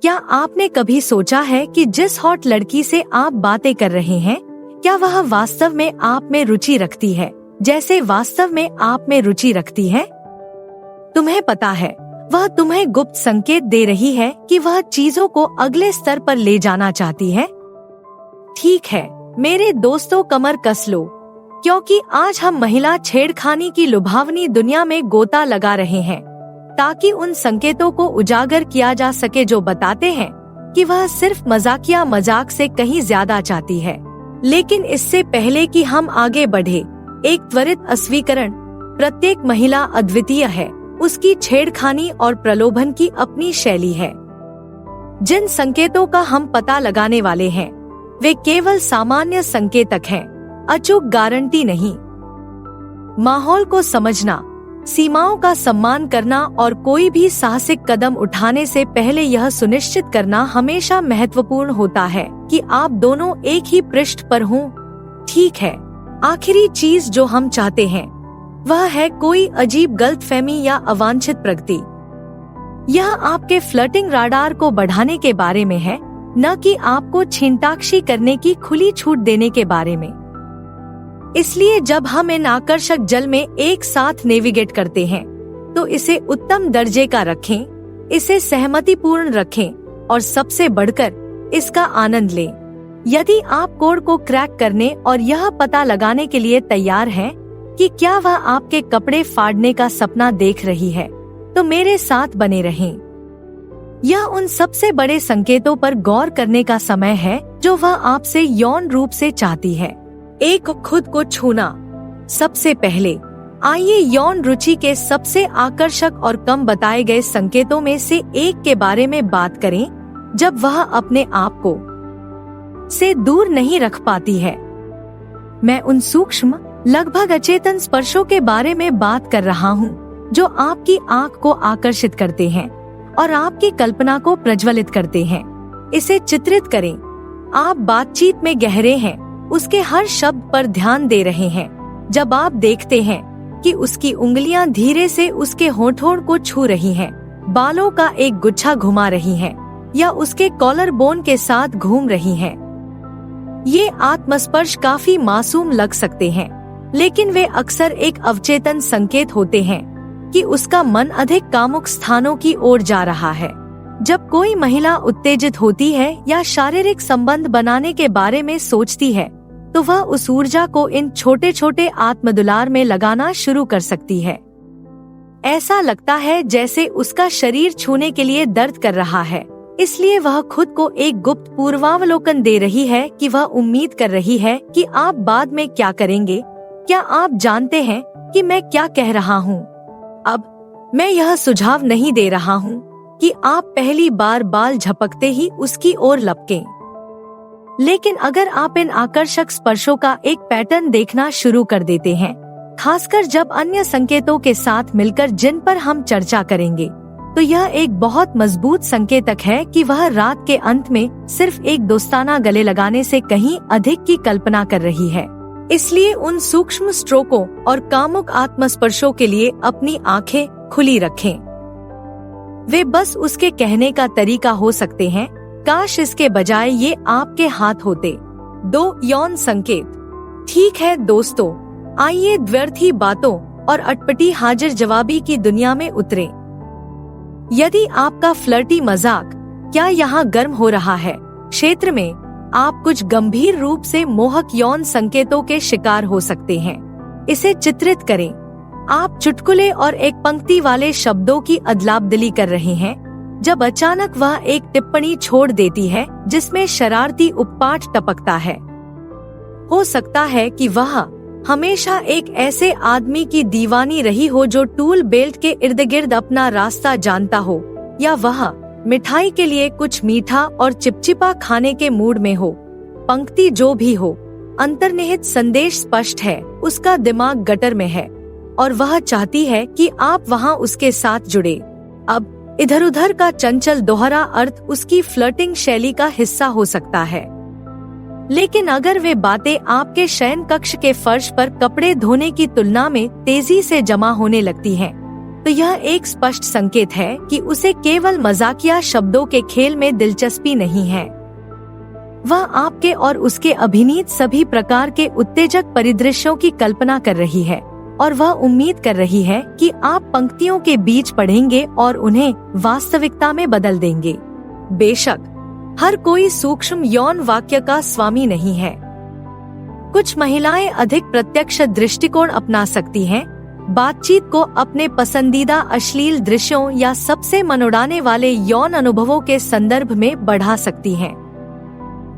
क्या आपने कभी सोचा है कि जिस हॉट लड़की से आप बातें कर रहे हैं, क्या वह वास्तव में आप में रुचि रखती है, जैसे वास्तव में आप में रुचि रखती है? तुम्हें पता है, वह तुम्हें गुप्त संकेत दे रही है कि वह चीजों को अगले स्तर पर ले जाना चाहती है। ठीक है मेरे दोस्तों, कमर कस लो, क्योंकि आज हम महिला छेड़खानी की लुभावनी दुनिया में गोता लगा रहे हैं, ताकि उन संकेतों को उजागर किया जा सके जो बताते हैं कि वह सिर्फ मजाकिया मजाक से कहीं ज्यादा चाहती है। लेकिन इससे पहले कि हम आगे बढ़े, एक त्वरित अस्वीकरण: प्रत्येक महिला अद्वितीय है, उसकी छेड़खानी और प्रलोभन की अपनी शैली है। जिन संकेतों का हम पता लगाने वाले हैं, वे केवल सामान्य संकेतक हैं, अचूक गारंटी नहीं। माहौल को समझना, सीमाओं का सम्मान करना और कोई भी साहसिक कदम उठाने से पहले यह सुनिश्चित करना हमेशा महत्वपूर्ण होता है कि आप दोनों एक ही पृष्ठ पर हों। ठीक है, आखिरी चीज जो हम चाहते हैं वह है कोई अजीब गलतफहमी या अवांछित प्रगति। यह आपके फ्लर्टिंग राडार को बढ़ाने के बारे में है, न कि आपको छींटाक्षी करने की खुली छूट देने के बारे में। इसलिए जब हम इन आकर्षक जल में एक साथ नेविगेट करते हैं, तो इसे उत्तम दर्जे का रखें, इसे सहमतिपूर्ण रखें और सबसे बढ़कर इसका आनंद लें। यदि आप कोड को क्रैक करने और यह पता लगाने के लिए तैयार हैं कि क्या वह आपके कपड़े फाड़ने का सपना देख रही है, तो मेरे साथ बने रहें। यह उन सबसे बड़े संकेतों पर गौर करने का समय है जो वह आपसे यौन रूप से चाहती है। एक, खुद को छूना। सबसे पहले आइए यौन रुचि के सबसे आकर्षक और कम बताए गए संकेतों में से एक के बारे में बात करें, जब वह अपने आप को से दूर नहीं रख पाती है। मैं उन सूक्ष्म, लगभग अचेतन स्पर्शों के बारे में बात कर रहा हूँ जो आपकी आंख को आकर्षित करते हैं और आपकी कल्पना को प्रज्वलित करते हैं। इसे चित्रित करें। आप बातचीत में गहरे हैं, उसके हर शब्द पर ध्यान दे रहे हैं। जब आप देखते हैं कि उसकी उंगलियां धीरे से उसके होठों को छू रही हैं, बालों का एक गुच्छा घुमा रही हैं, या उसके कॉलर बोन के साथ घूम रही हैं। ये आत्मस्पर्श काफी मासूम लग सकते हैं, लेकिन वे अक्सर एक अवचेतन संकेत होते हैं कि उसका मन अधिक कामुक स्थानों की ओर जा रहा है। जब कोई महिला उत्तेजित होती है या शारीरिक संबंध बनाने के बारे में सोचती है, तो वह उस ऊर्जा को इन छोटे छोटे आत्मदुलार में लगाना शुरू कर सकती है। ऐसा लगता है जैसे उसका शरीर छूने के लिए दर्द कर रहा है, इसलिए वह खुद को एक गुप्त पूर्वावलोकन दे रही है कि वह उम्मीद कर रही है कि आप बाद में क्या करेंगे। क्या आप जानते हैं कि मैं क्या कह रहा हूँ? अब मैं यह सुझाव नहीं दे रहा हूँ कि आप पहली बार बाल झपकते ही उसकी ओर लपकें, लेकिन अगर आप इन आकर्षक स्पर्शों का एक पैटर्न देखना शुरू कर देते हैं, खासकर जब अन्य संकेतों के साथ मिलकर जिन पर हम चर्चा करेंगे, तो यह एक बहुत मजबूत संकेतक है कि वह रात के अंत में सिर्फ एक दोस्ताना गले लगाने से कहीं अधिक की कल्पना कर रही है। इसलिए उन सूक्ष्म स्ट्रोकों और कामुक आत्मस्पर्शों के लिए अपनी आंखें खुली रखें। वे बस उसके कहने का तरीका हो सकते हैं, काश इसके बजाय ये आपके हाथ होते। 2, यौन संकेत। ठीक है दोस्तों, आइए व्यर्थी बातों और अटपटी हाजिर जवाबी की दुनिया में उतरें। यदि आपका फ्लर्टी मजाक क्या यहाँ गर्म हो रहा है क्षेत्र में, आप कुछ गंभीर रूप से मोहक यौन संकेतों के शिकार हो सकते हैं। इसे चित्रित करें। आप चुटकुले और एक पंक्ति वाले शब्दों की अदलाबदली कर रहे हैं, जब अचानक वह एक टिप्पणी छोड़ देती है जिसमें शरारती उपपाठ टपकता है। हो सकता है कि वह हमेशा एक ऐसे आदमी की दीवानी रही हो जो टूल बेल्ट के इर्द गिर्द अपना रास्ता जानता हो, या वह मिठाई के लिए कुछ मीठा और चिपचिपा खाने के मूड में हो। पंक्ति जो भी हो, अंतर्निहित संदेश स्पष्ट है। उसका दिमाग गटर में है और वह चाहती है कि आप वहां उसके साथ जुड़े। अब इधर उधर का चंचल दोहरा अर्थ उसकी फ्लर्टिंग शैली का हिस्सा हो सकता है, लेकिन अगर वे बातें आपके शयन कक्ष के फर्श पर कपड़े धोने की तुलना में तेजी से जमा होने लगती हैं, तो यह एक स्पष्ट संकेत है कि उसे केवल मजाकिया शब्दों के खेल में दिलचस्पी नहीं है। वह आपके और उसके अभिनीत सभी प्रकार के उत्तेजक परिदृश्यों की कल्पना कर रही है और वह उम्मीद कर रही है कि आप पंक्तियों के बीच पढ़ेंगे और उन्हें वास्तविकता में बदल देंगे। बेशक हर कोई सूक्ष्म यौन वाक्य का स्वामी नहीं है। कुछ महिलाएं अधिक प्रत्यक्ष दृष्टिकोण अपना सकती हैं, बातचीत को अपने पसंदीदा अश्लील दृश्यों या सबसे मनोड़ाने वाले यौन अनुभवों के संदर्भ में बढ़ा सकती हैं।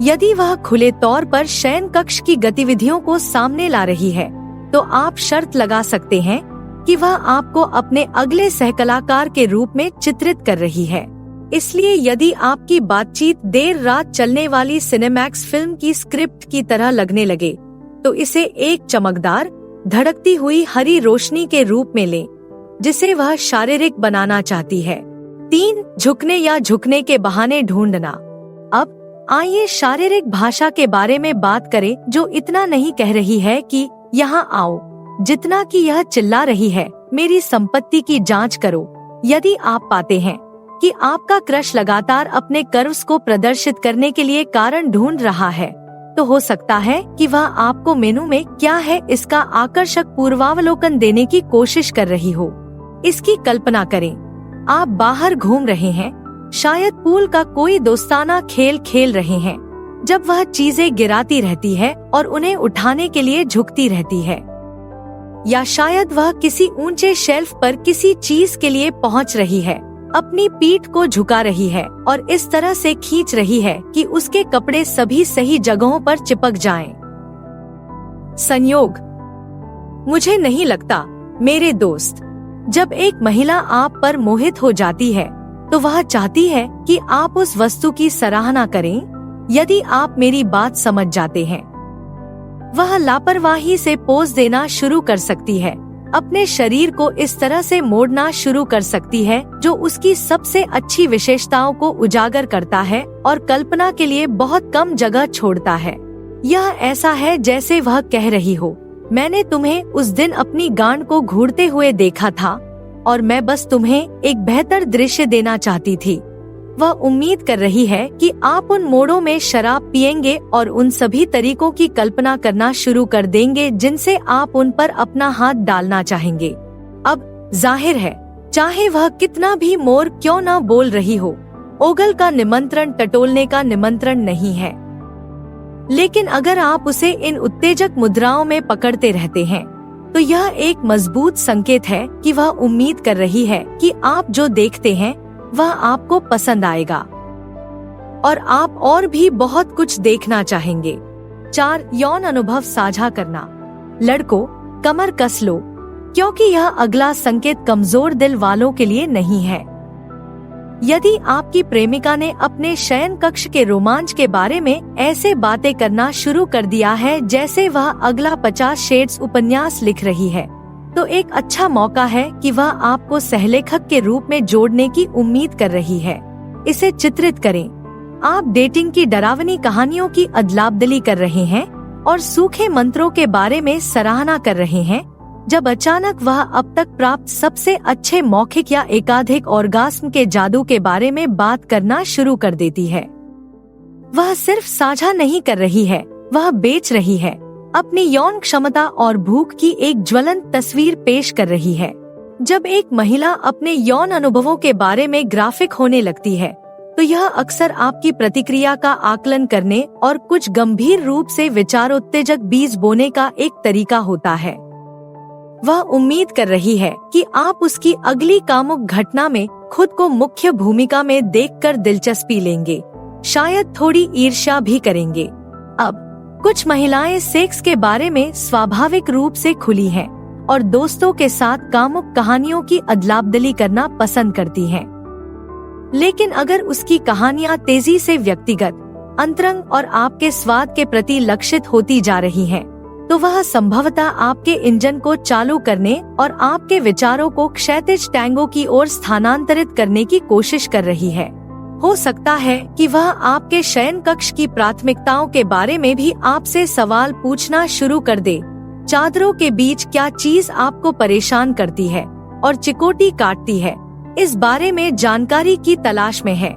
यदि वह खुले तौर पर शयन कक्ष की गतिविधियों को सामने ला रही है, तो आप शर्त लगा सकते हैं कि वह आपको अपने अगले सहकलाकार के रूप में चित्रित कर रही है। इसलिए यदि आपकी बातचीत देर रात चलने वाली सिनेमैक्स फिल्म की स्क्रिप्ट की तरह लगने लगे, तो इसे एक चमकदार, धड़कती हुई हरी रोशनी के रूप में लें, जिसे वह शारीरिक बनाना चाहती है। 3. झुकने या झुकने के बहाने ढूंढना। अब आइए शारीरिक भाषा के बारे में बात करें, जो इतना नहीं कह रही है कि यहाँ आओ, जितना कि यह चिल्ला रही है, मेरी संपत्ति की जांच करो। यदि आप पाते हैं कि आपका क्रश लगातार अपने कर्व्स को प्रदर्शित करने के लिए कारण ढूंढ रहा है, तो हो सकता है कि वह आपको मेनू में क्या है इसका आकर्षक पूर्वावलोकन देने की कोशिश कर रही हो। इसकी कल्पना करें, आप बाहर घूम रहे हैं, शायद पूल का कोई दोस्ताना खेल खेल रहे हैं, जब वह चीजें गिराती रहती है और उन्हें उठाने के लिए झुकती रहती है, या शायद वह किसी ऊंचे शेल्फ पर किसी चीज के लिए पहुंच रही है, अपनी पीठ को झुका रही है और इस तरह से खींच रही है कि उसके कपड़े सभी सही जगहों पर चिपक जाएं। संयोग। मुझे नहीं लगता, मेरे दोस्त, जब एक महिला आप पर मोहित हो जाती है, तो वह चाहती है कि आप उस वस्तु की सराहना करें। यदि आप मेरी बात समझ जाते हैं, वह लापरवाही से पोज देना शुरू कर सकती है, अपने शरीर को इस तरह से मोड़ना शुरू कर सकती है जो उसकी सबसे अच्छी विशेषताओं को उजागर करता है और कल्पना के लिए बहुत कम जगह छोड़ता है। यह ऐसा है जैसे वह कह रही हो, मैंने तुम्हें उस दिन अपनी गांड को घूरते हुए देखा था और मैं बस तुम्हें एक बेहतर दृश्य देना चाहती थी। वह उम्मीद कर रही है कि आप उन मोड़ों में शराब पिएंगे और उन सभी तरीकों की कल्पना करना शुरू कर देंगे जिनसे आप उन पर अपना हाथ डालना चाहेंगे। अब जाहिर है, चाहे वह कितना भी मोर क्यों न बोल रही हो, ओगल का निमंत्रण टटोलने का निमंत्रण नहीं है। लेकिन अगर आप उसे इन उत्तेजक मुद्राओं में पकड़ते रहते हैं, तो यह एक मजबूत संकेत है कि वह उम्मीद कर रही है कि आप जो देखते हैं वह आपको पसंद आएगा और आप और भी बहुत कुछ देखना चाहेंगे। 4. यौन अनुभव साझा करना। लड़कों, कमर कस लो, क्योंकि यह अगला संकेत कमजोर दिल वालों के लिए नहीं है। यदि आपकी प्रेमिका ने अपने शयन कक्ष के रोमांच के बारे में ऐसे बातें करना शुरू कर दिया है जैसे वह अगला 50 शेड्स उपन्यास लिख रही है, तो एक अच्छा मौका है कि वह आपको सहलेखक के रूप में जोड़ने की उम्मीद कर रही है। इसे चित्रित करें, आप डेटिंग की डरावनी कहानियों की अदलाबदली कर रहे हैं और सूखे मंत्रों के बारे में सराहना कर रहे हैं, जब अचानक वह अब तक प्राप्त सबसे अच्छे मौखिक या एकाधिक ऑर्गास्म के जादू के बारे में बात करना शुरू कर देती है। वह सिर्फ साझा नहीं कर रही है, वह बेच रही है, अपनी यौन क्षमता और भूख की एक ज्वलंत तस्वीर पेश कर रही है। जब एक महिला अपने यौन अनुभवों के बारे में ग्राफिक होने लगती है, तो यह अक्सर आपकी प्रतिक्रिया का आकलन करने और कुछ गंभीर रूप से विचारोत्तेजक बीज बोने का एक तरीका होता है। वह उम्मीद कर रही है कि आप उसकी अगली कामुक घटना में खुद को मुख्य भूमिका में देखकर दिलचस्पी लेंगे, शायद थोड़ी ईर्ष्या भी करेंगे। अब कुछ महिलाएं सेक्स के बारे में स्वाभाविक रूप से खुली हैं और दोस्तों के साथ कामुक कहानियों की अदलाबदली करना पसंद करती हैं। लेकिन अगर उसकी कहानियां तेजी से व्यक्तिगत, अंतरंग और आपके स्वाद के प्रति लक्षित होती जा रही हैं, तो वह संभवतः आपके इंजन को चालू करने और आपके विचारों को क्षैतिज टैंगो की ओर स्थानांतरित करने की कोशिश कर रही है। हो सकता है कि वह आपके शयन कक्ष की प्राथमिकताओं के बारे में भी आपसे सवाल पूछना शुरू कर दे। चादरों के बीच क्या चीज आपको परेशान करती है? और चिकोटी काटती है, इस बारे में जानकारी की तलाश में है।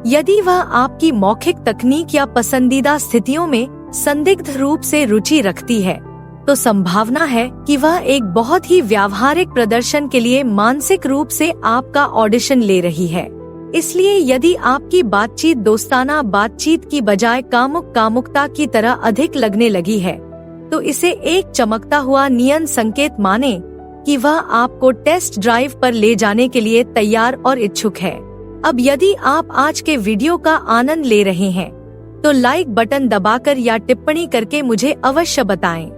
यदि वह आपकी मौखिक तकनीक या पसंदीदा स्थितियों में संदिग्ध रूप से रुचि रखती है, तो संभावना है कि वह एक बहुत ही व्यावहारिक प्रदर्शन के लिए मानसिक रूप से आपका ऑडिशन ले रही है। इसलिए यदि आपकी बातचीत दोस्ताना बातचीत की बजाय कामुकता की तरह अधिक लगने लगी है, तो इसे एक चमकता हुआ नियन संकेत माने कि वह आपको टेस्ट ड्राइव पर ले जाने के लिए तैयार और इच्छुक है। अब यदि आप आज के वीडियो का आनंद ले रहे हैं, तो लाइक बटन दबाकर या टिप्पणी करके मुझे अवश्य बताएं।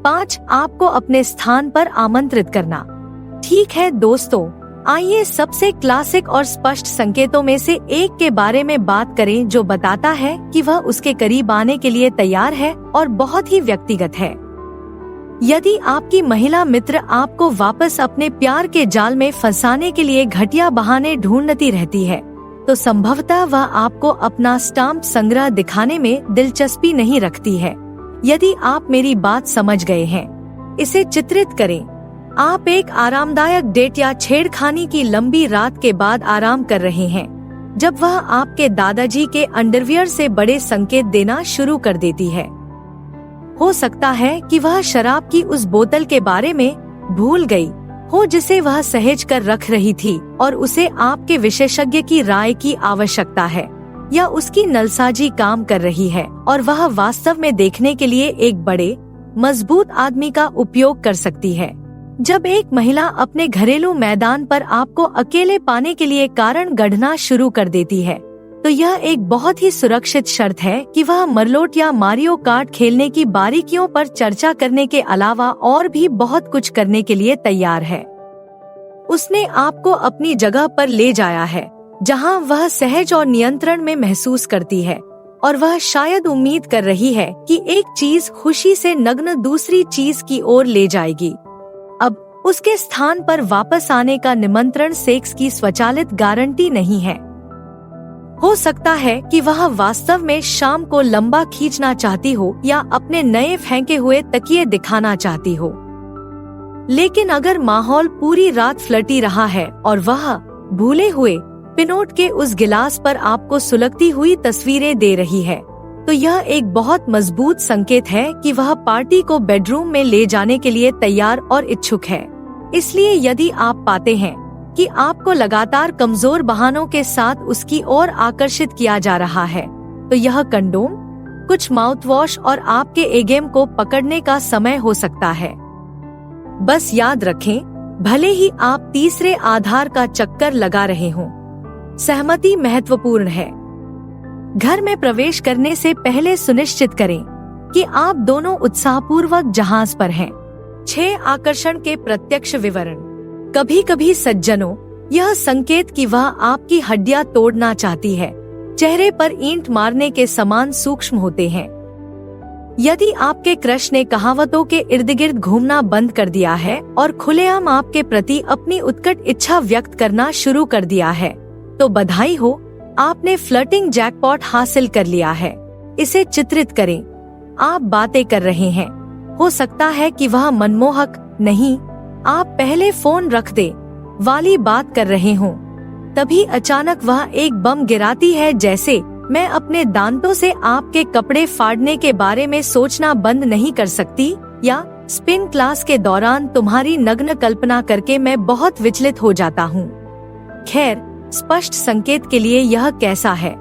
5. आपको अपने स्थान पर आमंत्रित करना। ठीक है दोस्तों, आइए सबसे क्लासिक और स्पष्ट संकेतों में से एक के बारे में बात करें जो बताता है कि वह उसके करीब आने के लिए तैयार है और बहुत ही व्यक्तिगत है। यदि आपकी महिला मित्र आपको वापस अपने प्यार के जाल में फंसाने के लिए घटिया बहाने ढूंढती रहती है, तो संभवतः वह आपको अपना स्टाम्प संग्रह दिखाने में दिलचस्पी नहीं रखती है। यदि आप मेरी बात समझ गए हैं, इसे चित्रित करें। आप एक आरामदायक डेट या छेड़खानी की लंबी रात के बाद आराम कर रहे हैं, जब वह आपके दादाजी के अंडरवियर से बड़े संकेत देना शुरू कर देती है। हो सकता है कि वह शराब की उस बोतल के बारे में भूल गई हो जिसे वह सहेज कर रख रही थी और उसे आपके विशेषज्ञ की राय की आवश्यकता है, या उसकी नलसाजी काम कर रही है और वह वास्तव में देखने के लिए एक बड़े मजबूत आदमी का उपयोग कर सकती है। जब एक महिला अपने घरेलू मैदान पर आपको अकेले पाने के लिए कारण गढ़ना शुरू कर देती है, तो यह एक बहुत ही सुरक्षित शर्त है कि वह मरलोट या मारियो कार्ट खेलने की बारीकियों पर चर्चा करने के अलावा और भी बहुत कुछ करने के लिए तैयार है। उसने आपको अपनी जगह पर ले जाया है, जहां वह सहज और नियंत्रण में महसूस करती है, और वह शायद उम्मीद कर रही है कि एक चीज खुशी से नग्न दूसरी चीज की ओर ले जाएगी। अब उसके स्थान पर वापस आने का निमंत्रण सेक्स की स्वचालित गारंटी नहीं है। हो सकता है कि वह वास्तव में शाम को लंबा खींचना चाहती हो या अपने नए फेंके हुए तकिए दिखाना चाहती हो। लेकिन अगर माहौल पूरी रात फ्लर्टी रहा है और वह भूले हुए पिनोट के उस गिलास पर आपको सुलगती हुई तस्वीरें दे रही है, तो यह एक बहुत मजबूत संकेत है कि वह पार्टी को बेडरूम में ले जाने के लिए तैयार और इच्छुक है। इसलिए यदि आप पाते हैं कि आपको लगातार कमजोर बहानों के साथ उसकी ओर आकर्षित किया जा रहा है, तो यह कंडोम, कुछ माउथवॉश और आपके एगेम को पकड़ने का समय हो सकता है। बस याद रखें, भले ही आप तीसरे आधार का चक्कर लगा रहे हों, सहमति महत्वपूर्ण है। घर में प्रवेश करने से पहले सुनिश्चित करें कि आप दोनों उत्साहपूर्वक जहाज पर हैं। 6 आकर्षण के प्रत्यक्ष विवरण। कभी कभी सज्जनों, यह संकेत कि वह आपकी हड्डियां तोड़ना चाहती है, चेहरे पर ईंट मारने के समान सूक्ष्म होते हैं। यदि आपके क्रश ने कहावतों के इर्द गिर्द घूमना बंद कर दिया है और खुलेआम आपके प्रति अपनी उत्कट इच्छा व्यक्त करना शुरू कर दिया है, तो बधाई हो, आपने फ्लर्टिंग जैकपॉट हासिल कर लिया है। इसे चित्रित करें। आप बातें कर रहे हैं, हो सकता है कि वह मनमोहक नहीं, आप पहले फोन रख दे वाली बात कर रहे हों, तभी अचानक वह एक बम गिराती है, जैसे मैं अपने दांतों से आपके कपड़े फाड़ने के बारे में सोचना बंद नहीं कर सकती, या स्पिन क्लास के दौरान तुम्हारी नग्न कल्पना करके मैं बहुत विचलित हो जाता हूँ। खैर, स्पष्ट संकेत के लिए यह कैसा है?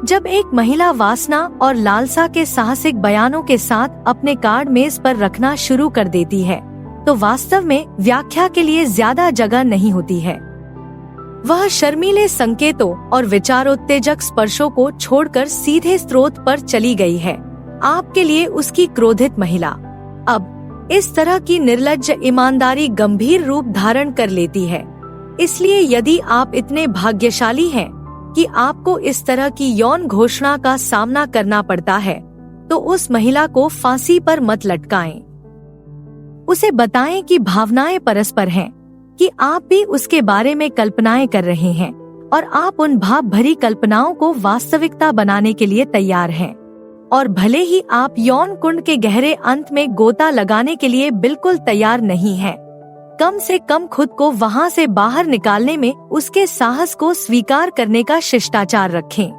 जब एक महिला वासना और लालसा के साहसिक बयानों के साथ अपने कार्ड मेज पर रखना शुरू कर देती है, तो वास्तव में व्याख्या के लिए ज्यादा जगह नहीं होती है। वह शर्मीले संकेतों और विचारोत्तेजक स्पर्शों को छोड़कर सीधे स्रोत पर चली गई है, आपके लिए उसकी क्रोधित महिला। अब इस तरह की निर्लज्ज ईमानदारी गंभीर रूप धारण कर लेती है। इसलिए यदि आप इतने भाग्यशाली हैं कि आपको इस तरह की यौन घोषणा का सामना करना पड़ता है, तो उस महिला को फांसी पर मत लटकाएं। उसे बताएं कि भावनाएं परस्पर हैं, कि आप भी उसके बारे में कल्पनाएं कर रहे हैं और आप उन भाव भरी कल्पनाओं को वास्तविकता बनाने के लिए तैयार हैं। और भले ही आप यौन कुंड के गहरे अंत में गोता लगाने के लिए बिल्कुल तैयार नहीं हैं, कम से कम खुद को वहां से बाहर निकालने में उसके साहस को स्वीकार करने का शिष्टाचार रखें।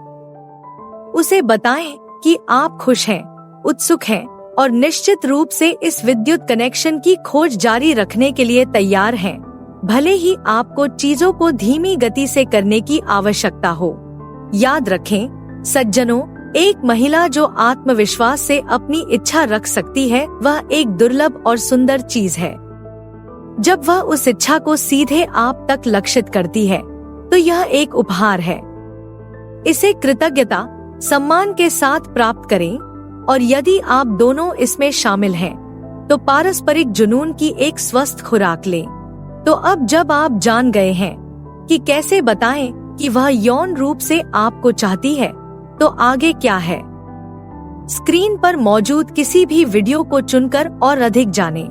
उसे बताएं कि आप खुश हैं, उत्सुक हैं और निश्चित रूप से इस विद्युत कनेक्शन की खोज जारी रखने के लिए तैयार हैं, भले ही आपको चीजों को धीमी गति से करने की आवश्यकता हो। याद रखें सज्जनों, एक महिला जो आत्मविश्वास से अपनी इच्छा रख सकती है वह एक दुर्लभ और सुंदर चीज है। जब वह उस इच्छा को सीधे आप तक लक्षित करती है तो यह एक उपहार है। इसे कृतज्ञता, सम्मान के साथ प्राप्त करें और यदि आप दोनों इसमें शामिल हैं तो पारस्परिक जुनून की एक स्वस्थ खुराक लें। तो अब जब आप जान गए हैं कि कैसे बताएं कि वह यौन रूप से आपको चाहती है, तो आगे क्या है? स्क्रीन पर मौजूद किसी भी वीडियो को चुनकर और अधिक जानें।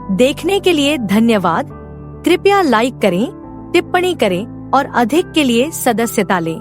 देखने के लिए धन्यवाद। कृपया लाइक करें, टिप्पणी करें और अधिक के लिए सदस्यता लें।